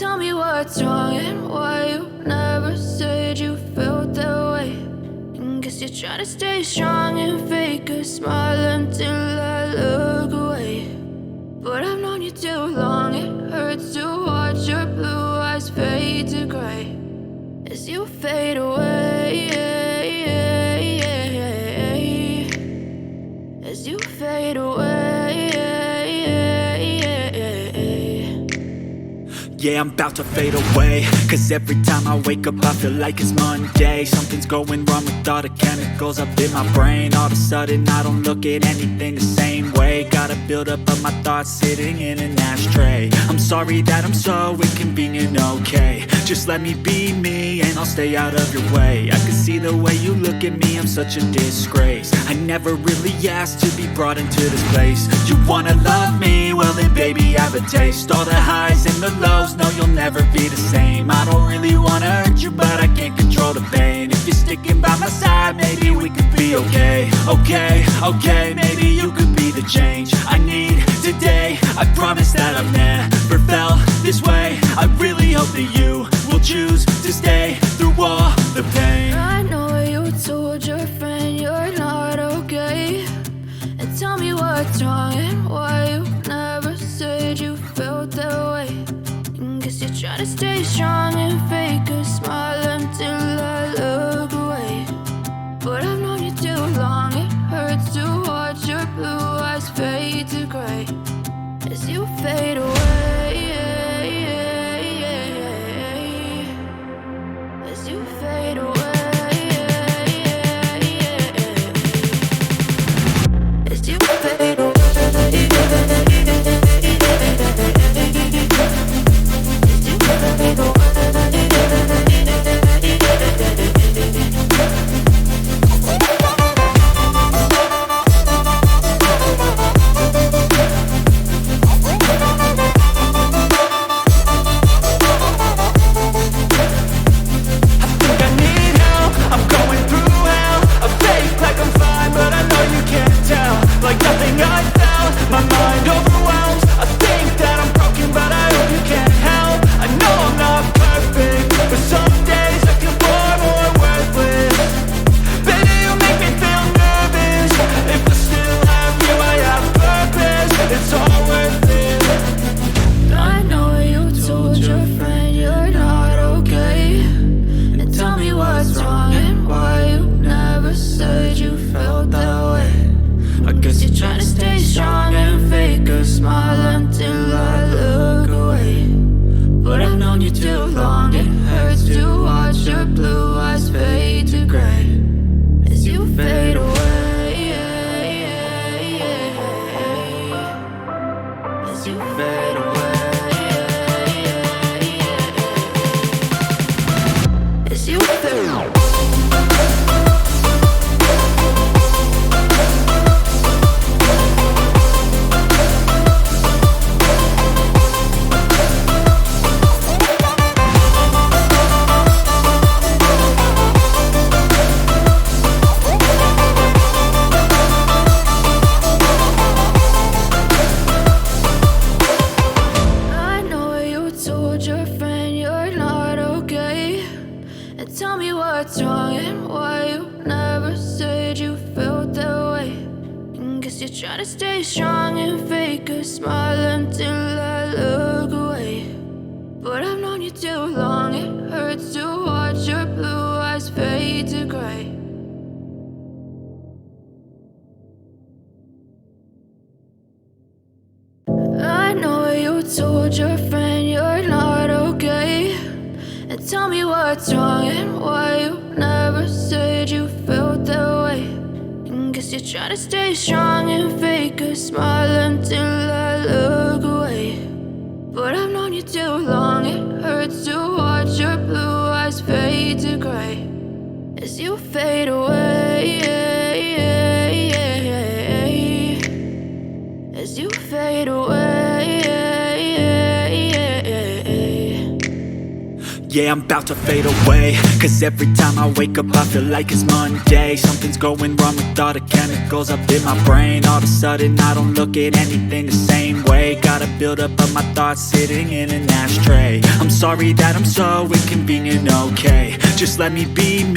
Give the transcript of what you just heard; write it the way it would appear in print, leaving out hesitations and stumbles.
Tell me what's wrong and why you never said you felt that way. And guess you're trying to stay strong and fake a smile until I look away. But I've known you too long, it hurts to watch your blue eyes fade to gray as you fade away. As you fade away. Yeah, I'm about to fade away, cause every time I wake up I feel like it's Monday. Something's going wrong with all the chemicals up in my brain. All of a sudden I don't look at anything the same way. Got a buildup of my thoughts sitting in an ashtray. I'm sorry that I'm so inconvenient, okay. Just let me be me and I'll stay out of your way. I can see the way you look at me, I'm such a disgrace. I never really asked to be brought into this place. You wanna love me? Well then baby have a taste. All the highs and the lows, no, you'll never be the same. I don't really wanna hurt you, but I can't control the pain. If you're sticking by my side, maybe we could be okay. Okay, maybe you could be the change I need today. I promise that I've never felt this way. I really hope that you will choose to stay through all the pain. I know you told your friend you're not okay. And tell me what's wrong and why you never said you felt that way. Guess you're trying to stay strong and fake a smile until I look away. But I've known you too long, it hurts to watch your blue eyes fade to gray as you fade away. As you fade away. As you fade away. Told your friend you're not okay. And tell me what's wrong and why you never said you felt that way. And guess you're trying to stay strong and fake a smile until I look away. But I've known you too long, it hurts to watch your blue eyes fade to gray as you fade away. As you fade away. Yeah, I'm about to fade away, cause every time I wake up I feel like it's Monday. Something's going wrong with all the chemicals up in my brain. All of a sudden I don't look at anything the same way. Got a buildup of my thoughts sitting in an ashtray. I'm sorry that I'm so inconvenient, okay? Just let me be me.